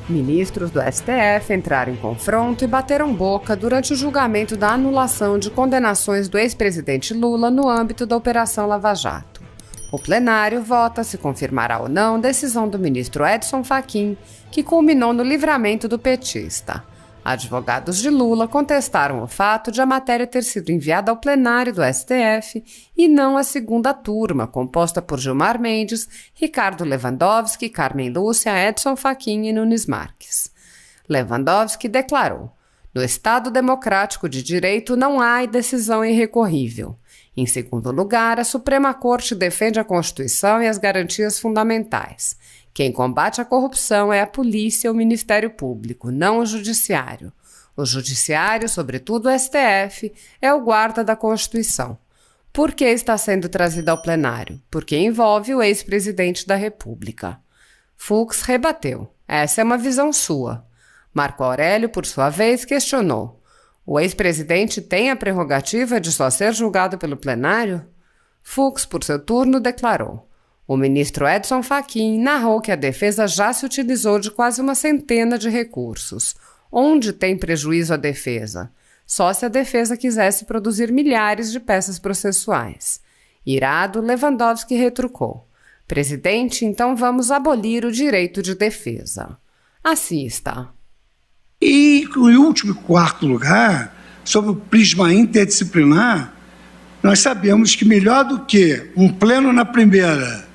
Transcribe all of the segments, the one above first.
Ministros do STF entraram em confronto e bateram boca durante o julgamento da anulação de condenações do ex-presidente Lula no âmbito da Operação Lava Jato. O plenário vota se confirmará ou não decisão do ministro Edson Fachin, que culminou no livramento do petista. Advogados de Lula contestaram o fato de a matéria ter sido enviada ao plenário do STF e não à segunda turma, composta por Gilmar Mendes, Ricardo Lewandowski, Carmen Lúcia, Edson Fachin e Nunes Marques. Lewandowski declarou: no Estado democrático de direito não há decisão irrecorrível. Em segundo lugar, a Suprema Corte defende a Constituição e as garantias fundamentais. Quem combate a corrupção é a polícia e o Ministério Público, não o Judiciário. O Judiciário, sobretudo o STF, é o guarda da Constituição. Por que está sendo trazida ao plenário? Porque envolve o ex-presidente da República. Fux rebateu. Essa é uma visão sua. Marco Aurélio, por sua vez, questionou. O ex-presidente tem a prerrogativa de só ser julgado pelo plenário? Fux, por seu turno, declarou. O ministro Edson Fachin narrou que a defesa já se utilizou de quase uma centena de recursos. Onde tem prejuízo a defesa? Só se a defesa quisesse produzir milhares de peças processuais. Irado, Lewandowski retrucou. Presidente, então vamos abolir o direito de defesa. Assista. E, em último quarto lugar, sob o prisma interdisciplinar, nós sabemos que melhor do que um pleno na primeira,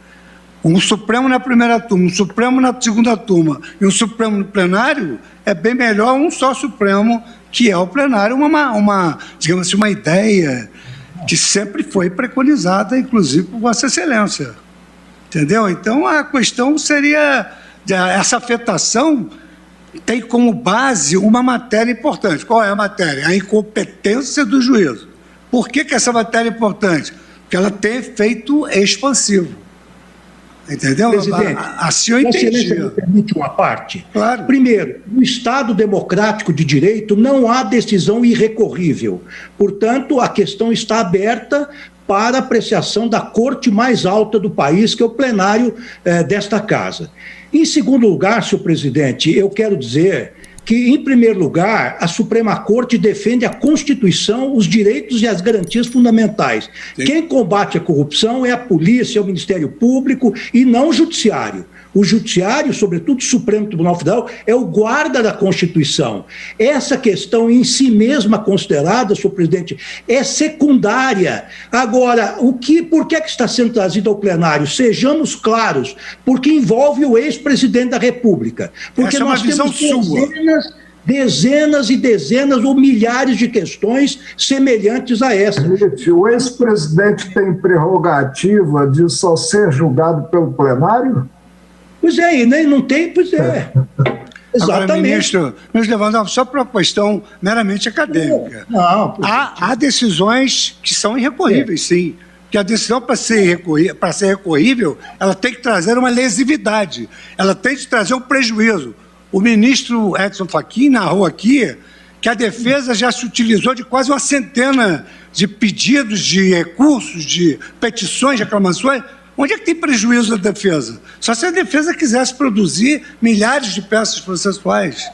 um Supremo na primeira turma, um Supremo na segunda turma e um Supremo no plenário, é bem melhor um só Supremo, que é o plenário, digamos assim, uma ideia que sempre foi preconizada, inclusive por Vossa Excelência. Entendeu? Então, a questão seria, essa afetação tem como base uma matéria importante. Qual é a matéria? A incompetência do juízo. Por que essa matéria é importante? Porque ela tem efeito expansivo. Entendeu? Presidente, assim eu entendi. Me permite uma parte? Claro. Primeiro, no Estado democrático de direito não há decisão irrecorrível. Portanto, a questão está aberta para apreciação da corte mais alta do país, que é o plenário desta casa. Em segundo lugar, senhor presidente, eu quero dizer que, em primeiro lugar, a Suprema Corte defende a Constituição, os direitos e as garantias fundamentais. Sim. Quem combate a corrupção é a polícia, é o Ministério Público e não o Judiciário. O Judiciário, sobretudo o Supremo Tribunal Federal, é o guarda da Constituição. Essa questão em si mesma considerada, senhor presidente, é secundária. Agora, por que está sendo trazido ao plenário? Sejamos claros, porque envolve o ex-presidente da República. Porque essa nós é uma visão sua. Dezenas e dezenas ou milhares de questões semelhantes a essa. O ex-presidente tem prerrogativa de só ser julgado pelo plenário? Pois é, e nem não tem, pois é. Exatamente. Agora, ministro Lewandowski, só para uma questão meramente acadêmica. Não, há decisões que são irrecorríveis, sim. Porque a decisão, para ser recorrível, ela tem que trazer uma lesividade, ela tem que trazer um prejuízo. O ministro Edson Fachin narrou aqui que a defesa já se utilizou de quase uma centena de pedidos, de recursos, de petições, de reclamações. Onde é que tem prejuízo da defesa? Só se a defesa quisesse produzir milhares de peças processuais.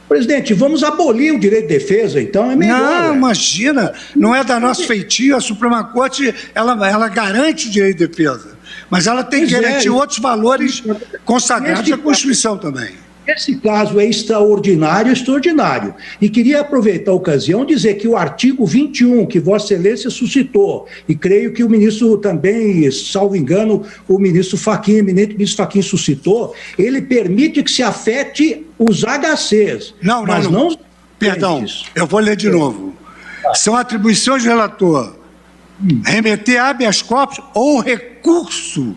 Presidente, vamos abolir o direito de defesa, então é melhor. Não, imagina, não é da nosso feitio, a Suprema Corte, ela garante o direito de defesa, mas ela tem que garantir outros valores consagrados à Constituição também. Esse caso é extraordinário, extraordinário. E queria aproveitar a ocasião e dizer que o artigo 21, que Vossa Excelência suscitou, e creio que o ministro também, salvo engano, o ministro Fachin, eminente ministro Fachin suscitou, ele permite que se afete os HCs. Não. Perdão, eu vou ler de novo. São atribuições do relator remeter habeas corpus ou recurso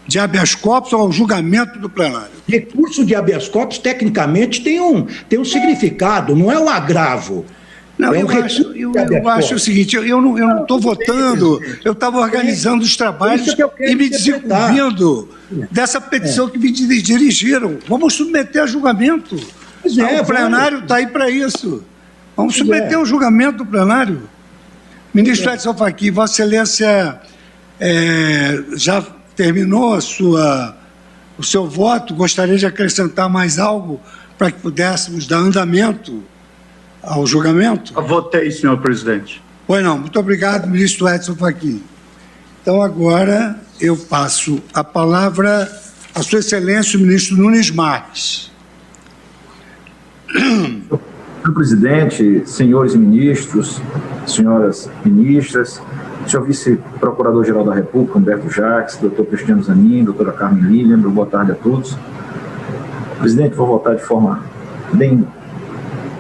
de habeas corpus ao julgamento do plenário. Recurso de habeas corpus, tecnicamente, tem um significado, não é um agravo. Não, eu acho o seguinte, eu não estou votando, eu estava organizando os trabalhos e me desincumbindo dessa petição que me dirigiram. Vamos submeter a julgamento. O plenário está aí para isso. Vamos submeter o julgamento do plenário. Ministro Edson Fachin, Vossa Excelência já terminou o seu voto? Gostaria de acrescentar mais algo para que pudéssemos dar andamento ao julgamento? Votei, senhor presidente. Pois não. Muito obrigado, ministro Edson Fachin. Então, agora eu passo a palavra a Sua Excelência, o ministro Nunes Marques. Senhor presidente, senhores ministros, senhoras ministras, senhor vice-procurador-geral da República, Humberto Jacques, doutor Cristiano Zanin, doutora Carmen Lilian, boa tarde a todos. Presidente, vou votar de forma bem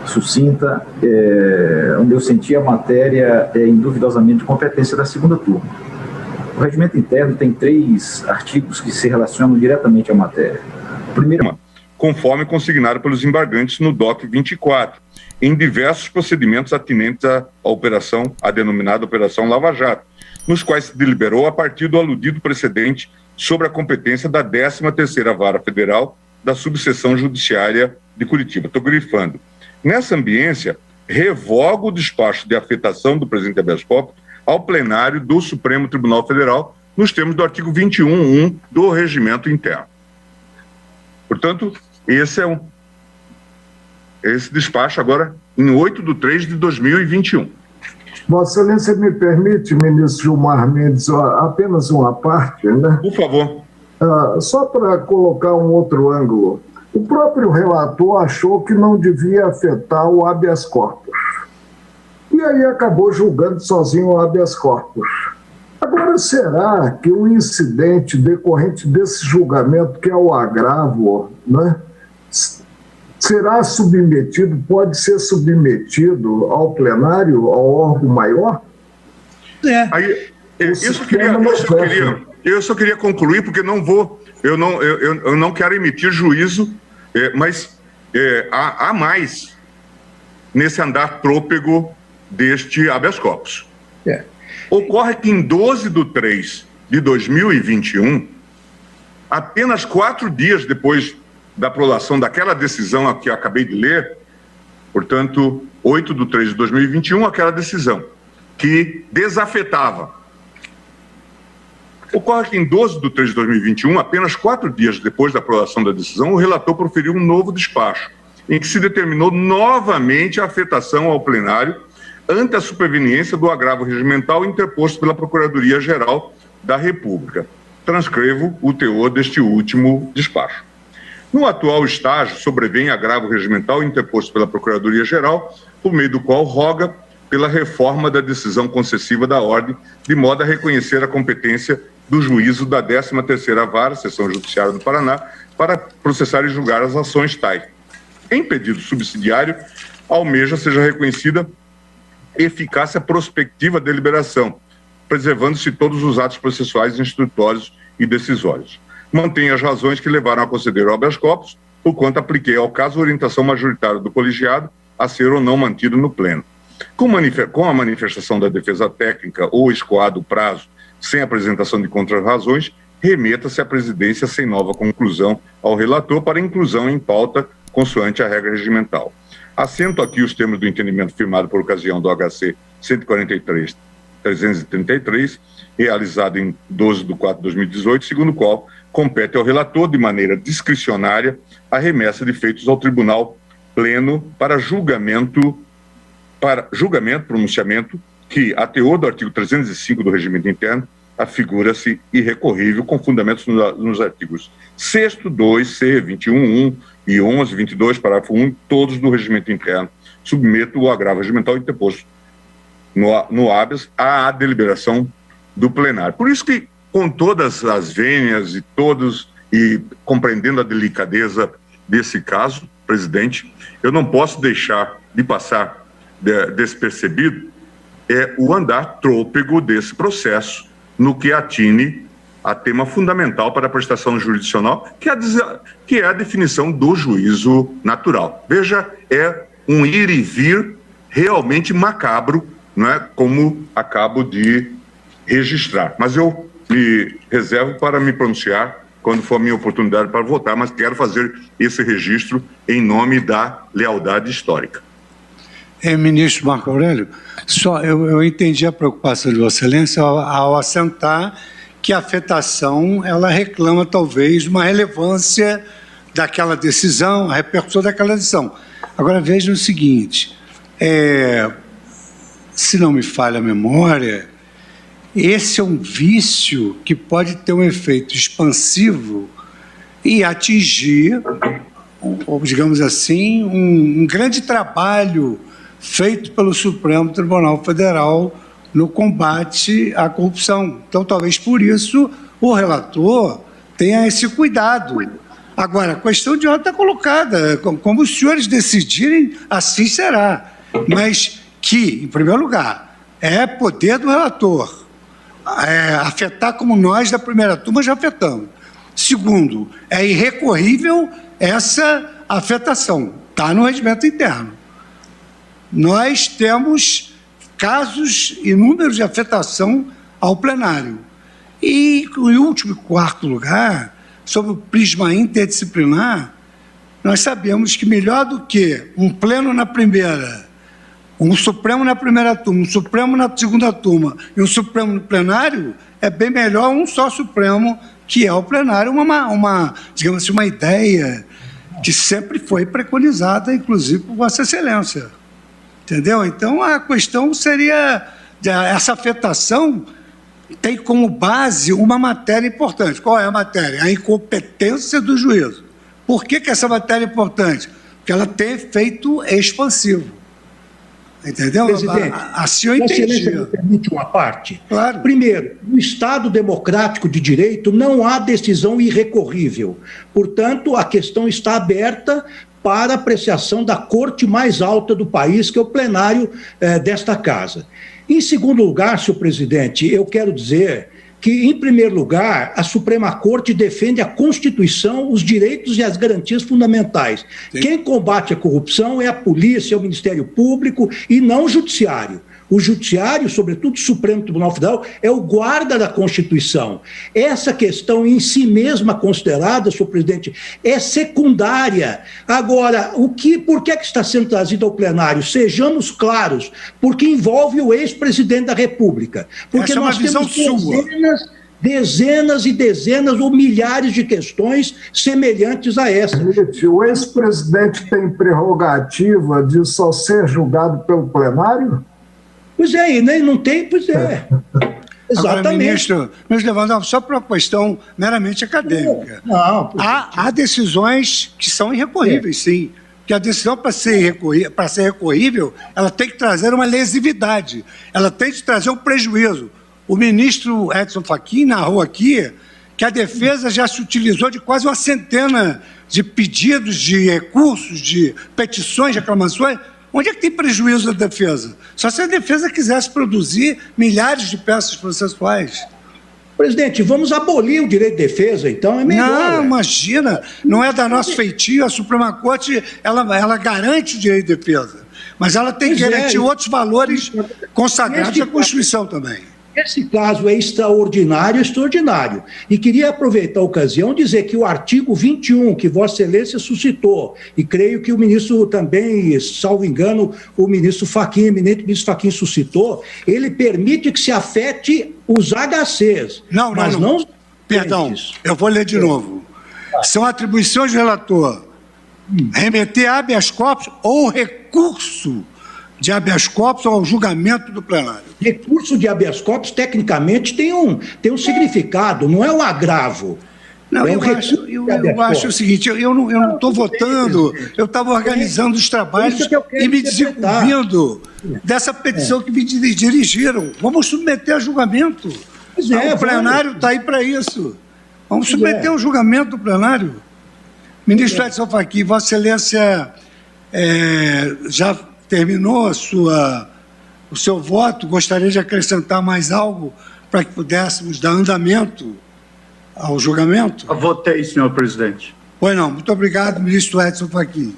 sucinta, onde eu senti a matéria induvidosamente de competência da segunda turma. O regimento interno tem 3 artigos que se relacionam diretamente à matéria. Primeiro, conforme consignado pelos embargantes no DOC 24, em diversos procedimentos atinentes à operação, a denominada Operação Lava Jato, nos quais se deliberou a partir do aludido precedente sobre a competência da 13ª Vara Federal da Subseção Judiciária de Curitiba. Estou grifando. Nessa ambiência, revogo o despacho de afetação do presidente habeas corpus ao plenário do Supremo Tribunal Federal, nos termos do artigo 21.1 do Regimento Interno. Portanto, esse despacho agora em 8/3/2021. Vossa Excelência me permite, ministro Gilmar Mendes, apenas uma parte, né? Por favor. Só para colocar um outro ângulo. O próprio relator achou que não devia afetar o habeas corpus. E aí acabou julgando sozinho o habeas corpus. Agora, será que o incidente decorrente desse julgamento, que é o agravo, né, será submetido, pode ser submetido ao plenário, ao órgão maior? Aí, eu só queria concluir, porque eu não quero emitir juízo, mas há mais nesse andar trôpego deste habeas corpus. Ocorre que em 12/3/2021, apenas 4 dias depois da aprovação daquela decisão que eu acabei de ler, portanto, 8/3/2021, aquela decisão que desafetava. Ocorre que em 12/3/2021, apenas 4 dias depois da aprovação da decisão, o relator proferiu um novo despacho, em que se determinou novamente a afetação ao plenário ante a superveniência do agravo regimental interposto pela Procuradoria-Geral da República. Transcrevo o teor deste último despacho. No atual estágio, sobrevém agravo regimental interposto pela Procuradoria-Geral, por meio do qual roga pela reforma da decisão concessiva da ordem, de modo a reconhecer a competência do juízo da 13ª Vara, Seção Judiciária do Paraná, para processar e julgar as ações tais. Em pedido subsidiário, almeja seja reconhecida eficácia prospectiva da deliberação, preservando-se todos os atos processuais, instrutórios e decisórios. Mantenho as razões que levaram a conceder o habeas corpus, por quanto apliquei ao caso a orientação majoritária do colegiado a ser ou não mantido no pleno. Com a manifestação da defesa técnica ou escoado o prazo sem apresentação de contra-razões, remeta-se à presidência sem nova conclusão ao relator para inclusão em pauta consoante a regra regimental. Assento aqui os termos do entendimento firmado por ocasião do HC 143-333, realizado em 12/4/2018, segundo o qual compete ao relator, de maneira discricionária, a remessa de feitos ao Tribunal Pleno para julgamento, pronunciamento, que, a teor do artigo 305 do Regimento Interno, afigura-se irrecorrível, com fundamentos nos artigos 6º, 2, C, 21.1 e 11, 22, parágrafo 1, todos do Regimento Interno. Submeto o agravo regimental interposto no habeas à deliberação do plenário. Por isso que, com todas as vênias e compreendendo a delicadeza desse caso, presidente, eu não posso deixar de passar despercebido o andar trôpego desse processo, no que atine a tema fundamental para a prestação jurisdicional, que é a definição do juízo natural. Veja, é um ir e vir realmente macabro, não é, como acabo de registrar. Mas eu me reservo para me pronunciar quando for a minha oportunidade para votar, mas quero fazer esse registro em nome da lealdade histórica. Ministro Marco Aurélio, eu entendi a preocupação de Vossa Excelência ao assentar que a afetação ela reclama talvez uma relevância daquela decisão, a repercussão daquela decisão. Agora, vejam o seguinte, se não me falha a memória, esse é um vício que pode ter um efeito expansivo e atingir, digamos assim, um grande trabalho feito pelo Supremo Tribunal Federal no combate à corrupção. Então, talvez por isso o relator tenha esse cuidado. Agora, a questão de ordem está colocada. Como os senhores decidirem, assim será. Mas que, em primeiro lugar, é poder do relator afetar como nós da primeira turma já afetamos. Segundo, é irrecorrível essa afetação. Está no regimento interno. Nós temos casos inúmeros de afetação ao plenário. E, em último, quarto lugar, sobre o prisma interdisciplinar, nós sabemos que melhor do que um pleno na primeira, um Supremo na primeira turma, um Supremo na segunda turma e um Supremo no plenário, é bem melhor um só Supremo, que é o plenário, digamos assim, uma ideia que sempre foi preconizada, inclusive por Vossa Excelência. Entendeu? Então, a questão seria, essa afetação tem como base uma matéria importante. Qual é a matéria? A incompetência do juízo. Por que essa matéria é importante? Porque ela tem efeito expansivo. Entendeu? Presidente, assim eu entendi. Me permite uma parte? Claro. Primeiro, no Estado democrático de direito não há decisão irrecorrível. Portanto, a questão está aberta para apreciação da corte mais alta do país, que é o plenário desta casa. Em segundo lugar, senhor presidente, eu quero dizer que, em primeiro lugar, a Suprema Corte defende a Constituição, os direitos e as garantias fundamentais. Sim. Quem combate a corrupção é a polícia, é o Ministério Público e não o Judiciário. O Judiciário, sobretudo o Supremo Tribunal Federal, é o guarda da Constituição. Essa questão em si mesma considerada, senhor presidente, é secundária. Agora, por que está sendo trazido ao plenário? Sejamos claros, porque envolve o ex-presidente da República. Porque essa nós é uma visão temos dezenas e dezenas ou milhares de questões semelhantes a essa. O ex-presidente tem prerrogativa de só ser julgado pelo plenário? Pois é, e nem não tem, pois é. Exatamente. Agora, ministro, nos levando só para uma questão meramente acadêmica. Não, há decisões que são irrecorríveis, sim. Porque a decisão, para ser recorrível, ela tem que trazer uma lesividade, ela tem que trazer um prejuízo. O ministro Edson Fachin narrou aqui que a defesa já se utilizou de quase uma centena de pedidos, de recursos, de petições, de reclamações. Onde é que tem prejuízo da defesa? Só se a defesa quisesse produzir milhares de peças processuais. Presidente, vamos abolir o direito de defesa, então é melhor. Não, imagina, não é da nosso feitio, a Suprema Corte, ela garante o direito de defesa, mas ela tem que garantir outros valores consagrados à Constituição também. Esse caso é extraordinário, extraordinário. E queria aproveitar a ocasião e dizer que o artigo 21, que Vossa Excelência suscitou, e creio que o ministro também, salvo engano, o ministro Fachin, eminente ministro Fachin suscitou, ele permite que se afete os HCs. Não. Perdão, eu vou ler de novo. São atribuições do relator remeter habeas corpus ou recurso de habeas corpus ao julgamento do plenário. Recurso de habeas corpus, tecnicamente, tem um significado, não é um agravo. Não, eu acho o seguinte, eu não estou votando, eu estava organizando os trabalhos e me desenvolvendo dessa petição que me dirigiram. Vamos submeter a julgamento. O plenário está aí para isso. Vamos submeter ao julgamento do plenário. Ministro Edson Fachin, Vossa Excelência já terminou o seu voto, gostaria de acrescentar mais algo para que pudéssemos dar andamento ao julgamento? Votei, senhor presidente. Pois não, muito obrigado, ministro Edson Fachin.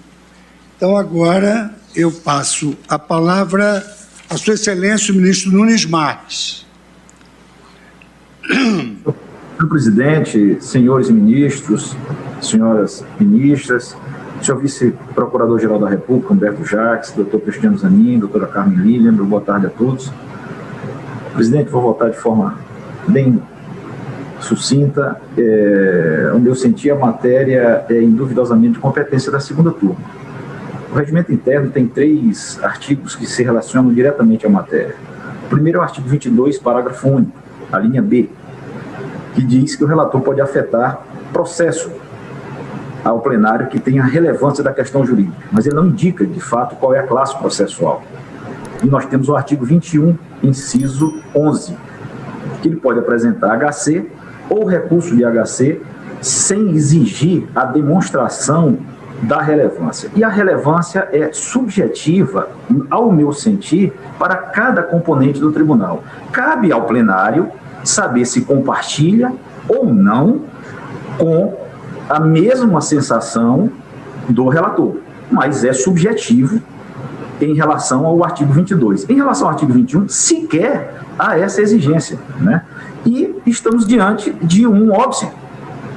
Então, agora eu passo a palavra à sua excelência, o ministro Nunes Marques. Senhor presidente, senhores ministros, senhoras ministras, senhor vice-procurador-geral da República, Humberto Jacques, doutor Cristiano Zanin, doutora Carmen Lilian, boa tarde a todos. Presidente, vou votar de forma bem sucinta, onde eu senti a matéria induvidosamente de competência da segunda turma. O regimento interno tem 3 artigos que se relacionam diretamente à matéria. O primeiro é o artigo 22, parágrafo único, a linha B, que diz que o relator pode afetar processo ao plenário que tenha relevância da questão jurídica, mas ele não indica, de fato, qual é a classe processual. E nós temos o artigo 21, inciso 11, que ele pode apresentar HC ou recurso de HC sem exigir a demonstração da relevância. E a relevância é subjetiva, ao meu sentir, para cada componente do tribunal. Cabe ao plenário saber se compartilha ou não com a mesma sensação do relator, mas é subjetivo em relação ao artigo 22. Em relação ao artigo 21, sequer há essa exigência, né? E estamos diante de um óbice,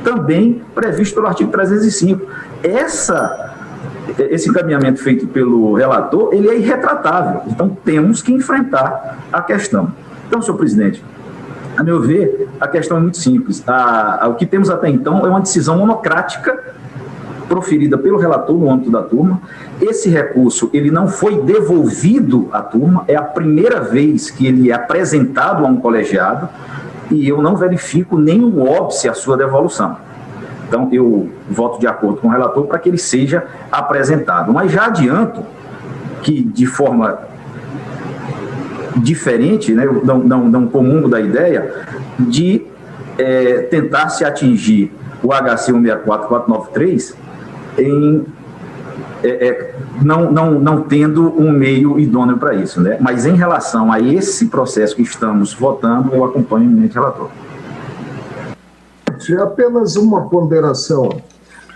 também previsto pelo artigo 305. Esse encaminhamento feito pelo relator, ele é irretratável, então temos que enfrentar a questão. Então, senhor presidente, a meu ver, a questão é muito simples. O que temos até então é uma decisão monocrática proferida pelo relator no âmbito da turma. Esse recurso, ele não foi devolvido à turma, é a primeira vez que ele é apresentado a um colegiado e eu não verifico nenhum óbice à sua devolução. Então, eu voto de acordo com o relator para que ele seja apresentado. Mas já adianto que, de forma diferente, né, eu não comungo da ideia de tentar se atingir o HC 164493 não tendo um meio idôneo para isso, né? Mas em relação a esse processo que estamos votando, eu acompanho o eminente relator. É apenas uma ponderação.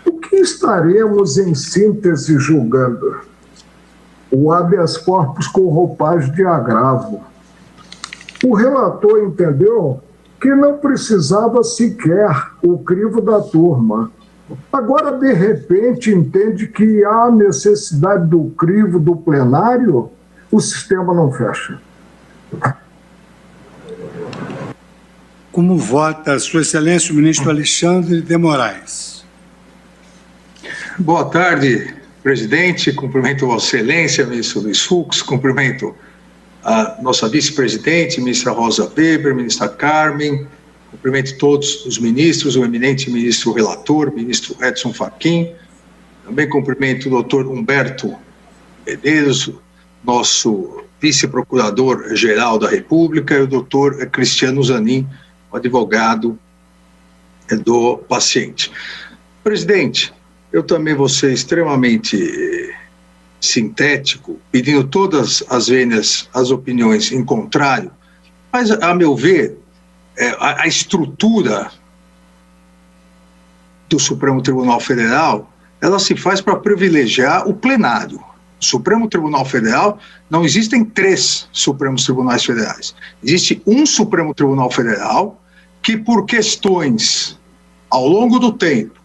O que estaremos, em síntese, julgando? O habeas corpus com roupagem de agravo. O relator entendeu que não precisava sequer o crivo da turma. Agora, de repente, entende que há necessidade do crivo do plenário, o sistema não fecha. Como vota Sua Excelência o ministro Alexandre de Moraes? Boa tarde, presidente. Cumprimento Vossa Excelência, ministro Luiz Fux. Cumprimento a nossa vice-presidente, ministra Rosa Weber, ministra Carmen. Cumprimento todos os ministros, o eminente ministro relator, ministro Edson Fachin. Também cumprimento o doutor Humberto Medeiros, nosso vice-procurador-geral da República, e o doutor Cristiano Zanin, o advogado do paciente. Presidente, eu também vou ser extremamente sintético, pedindo todas as vênias, as opiniões em contrário, mas, a meu ver, a estrutura do Supremo Tribunal Federal, ela se faz para privilegiar o plenário. O Supremo Tribunal Federal, não existem 3 Supremos Tribunais Federais. Existe um Supremo Tribunal Federal que, por questões, ao longo do tempo,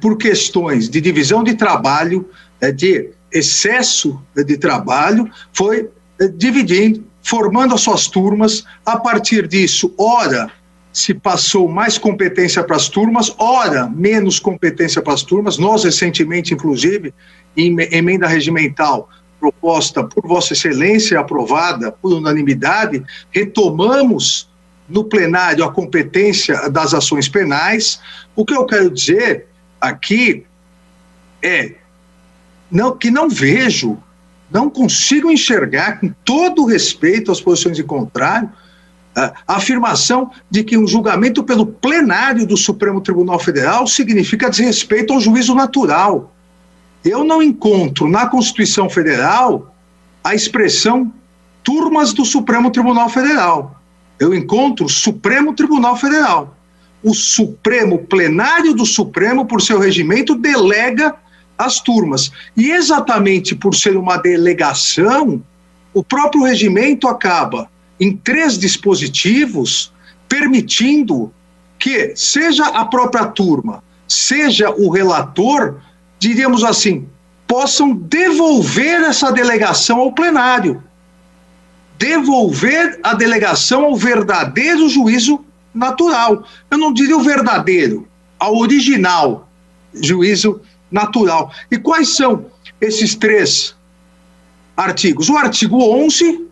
por questões de divisão de trabalho, de excesso de trabalho, foi dividindo, formando as suas turmas. A partir disso, ora se passou mais competência para as turmas, ora menos competência para as turmas. Nós, recentemente, inclusive, em emenda regimental proposta por Vossa Excelência, aprovada por unanimidade, retomamos no plenário a competência das ações penais. O que eu quero dizer aqui é que não vejo, não consigo enxergar, com todo o respeito às posições em contrário, a afirmação de que um julgamento pelo plenário do Supremo Tribunal Federal significa desrespeito ao juízo natural. Eu não encontro na Constituição Federal a expressão turmas do Supremo Tribunal Federal. Eu encontro Supremo Tribunal Federal. O Supremo, plenário do Supremo, por seu regimento, delega as turmas. E exatamente por ser uma delegação, o próprio regimento acaba, em 3 dispositivos, permitindo que seja a própria turma, seja o relator, diríamos assim, possam devolver essa delegação ao plenário. Devolver a delegação ao verdadeiro juízo natural. Eu não diria o verdadeiro, ao original juízo natural. E quais são esses 3 artigos? O artigo 11,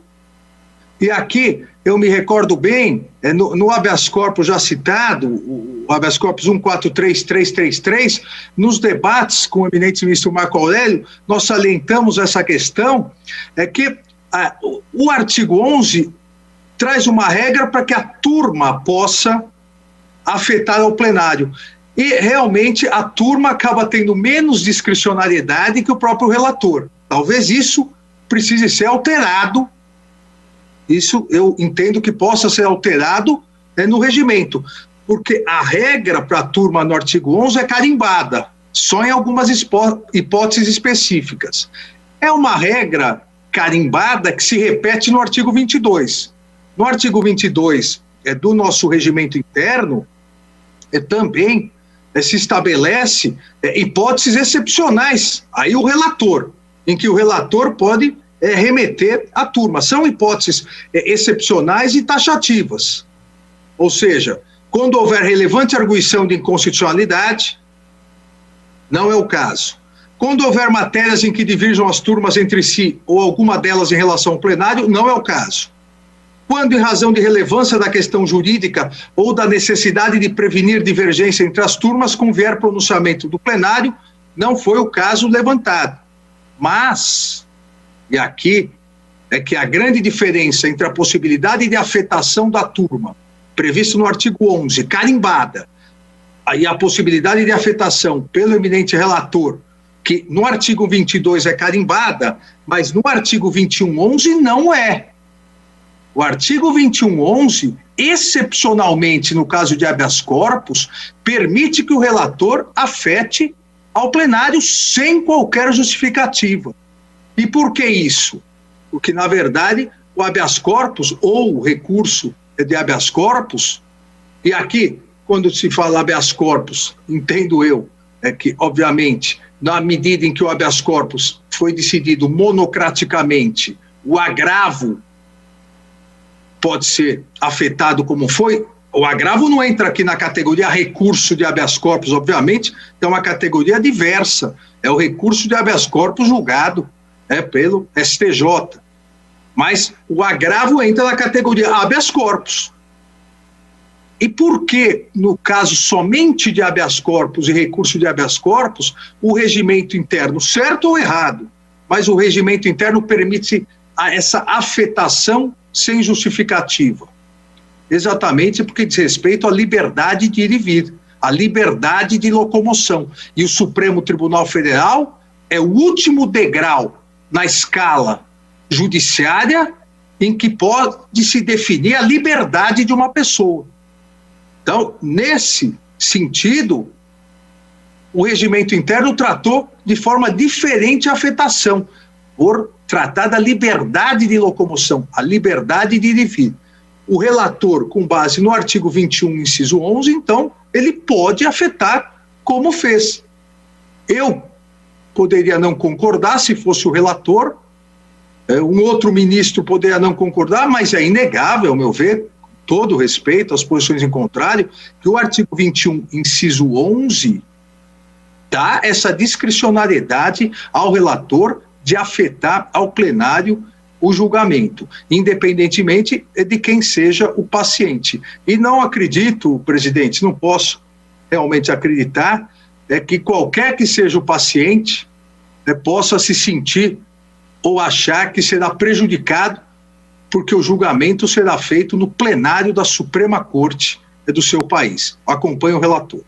e aqui eu me recordo bem, no habeas corpus já citado, o habeas corpus 143333, nos debates com o eminente ministro Marco Aurélio, nós salientamos essa questão, que o artigo 11 traz uma regra para que a turma possa afetar ao plenário. E, realmente, a turma acaba tendo menos discricionariedade que o próprio relator. Talvez isso precise ser alterado. Isso eu entendo que possa ser alterado no regimento, porque a regra para a turma no artigo 11 é carimbada, só em algumas hipóteses específicas. É uma regra carimbada que se repete no artigo 22. No artigo 22 do nosso regimento interno, também se estabelece hipóteses excepcionais. Aí o relator, em que o relator pode remeter à turma. São hipóteses excepcionais e taxativas. Ou seja, quando houver relevante arguição de inconstitucionalidade, não é o caso. Quando houver matérias em que divirjam as turmas entre si ou alguma delas em relação ao plenário, não é o caso. Quando, em razão de relevância da questão jurídica ou da necessidade de prevenir divergência entre as turmas, convier pronunciamento do plenário, não foi o caso levantado. Mas, e aqui é que a grande diferença entre a possibilidade de afetação da turma, previsto no artigo 11, carimbada, e a possibilidade de afetação pelo eminente relator, que no artigo 22 é carimbada, mas no artigo 21.11 não é. O artigo 21.11, excepcionalmente no caso de habeas corpus, permite que o relator afete ao plenário sem qualquer justificativa. E por que isso? Porque, na verdade, o habeas corpus ou o recurso de habeas corpus, e aqui, quando se fala habeas corpus, entendo eu, que, obviamente, na medida em que o habeas corpus foi decidido monocraticamente, o agravo pode ser afetado como foi. O agravo não entra aqui na categoria recurso de habeas corpus, obviamente, é uma categoria diversa, é o recurso de habeas corpus julgado pelo STJ. Mas o agravo entra na categoria habeas corpus. E por que, no caso somente de habeas corpus e recurso de habeas corpus, o regimento interno, certo ou errado, mas o regimento interno permite essa afetação sem justificativa? Exatamente porque diz respeito à liberdade de ir e vir, à liberdade de locomoção. E o Supremo Tribunal Federal é o último degrau na escala judiciária em que pode se definir a liberdade de uma pessoa. Então, nesse sentido, o regimento interno tratou de forma diferente a afetação, por tratar da liberdade de locomoção, a liberdade de ir e vir. O relator, com base no artigo 21, inciso 11, então, ele pode afetar como fez. Eu poderia não concordar se fosse o relator, um outro ministro poderia não concordar, mas é inegável, ao meu ver, todo respeito às posições em contrário, que o artigo 21, inciso 11, dá essa discricionariedade ao relator de afetar ao plenário o julgamento, independentemente de quem seja o paciente. E não acredito, presidente, não posso realmente acreditar que qualquer que seja o paciente possa se sentir ou achar que será prejudicado porque o julgamento será feito no plenário da Suprema Corte do seu país. Acompanhe o relator.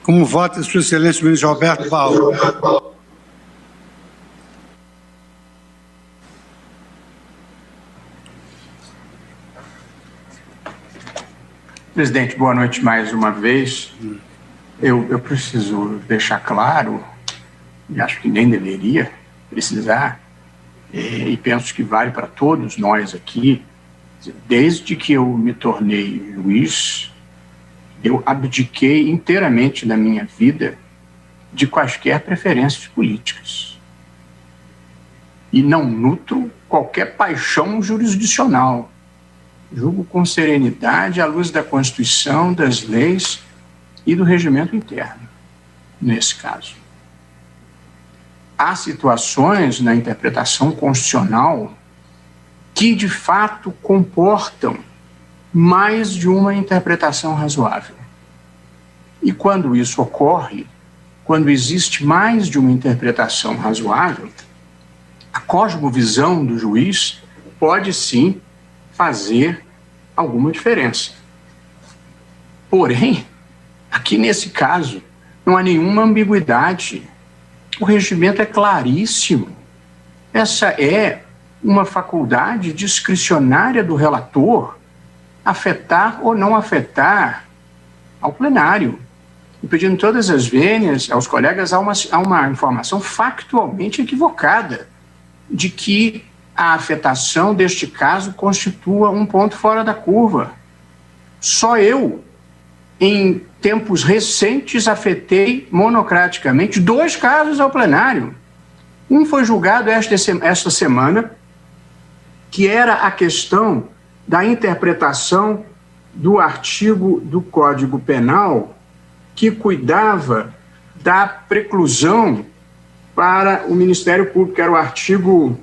Como vota Sua Excelência o ministro Roberto Paulo? Presidente, boa noite mais uma vez. Eu preciso deixar claro, e acho que nem deveria precisar, e penso que vale para todos nós aqui, desde que eu me tornei juiz, eu abdiquei inteiramente da minha vida de quaisquer preferências políticas. E não nutro qualquer paixão jurisdicional. Julgo com serenidade à luz da Constituição, das leis e do regimento interno, nesse caso. Há situações na interpretação constitucional que, de fato, comportam mais de uma interpretação razoável. E quando isso ocorre, quando existe mais de uma interpretação razoável, a cosmovisão do juiz pode sim fazer alguma diferença. Porém, aqui nesse caso, não há nenhuma ambiguidade. O regimento é claríssimo. Essa é uma faculdade discricionária do relator afetar ou não afetar ao plenário. E pedindo todas as vênias aos colegas, há uma informação factualmente equivocada de que a afetação deste caso constitua um ponto fora da curva. Só eu, em tempos recentes, afetei monocraticamente 2 casos ao plenário. Um foi julgado esta semana, que era a questão da interpretação do artigo do Código Penal que cuidava da preclusão para o Ministério Público, que era o artigo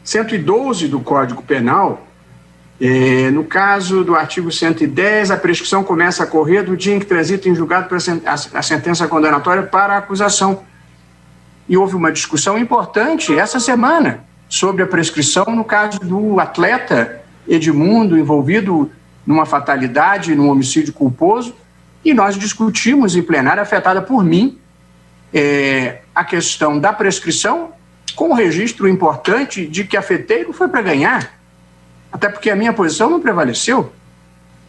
112 do Código Penal. No caso do artigo 110, a prescrição começa a correr do dia em que transita em julgado a sentença condenatória para a acusação. E houve uma discussão importante essa semana sobre a prescrição no caso do atleta Edmundo, envolvido numa fatalidade, num homicídio culposo, e nós discutimos em plenário, afetada por mim, a questão da prescrição, com um registro importante de que afetei não foi para ganhar, até porque a minha posição não prevaleceu.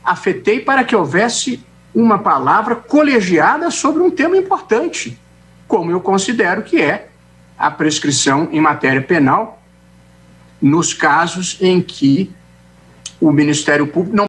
Afetei para que houvesse uma palavra colegiada sobre um tema importante, como eu considero que é a prescrição em matéria penal, nos casos em que o Ministério Público não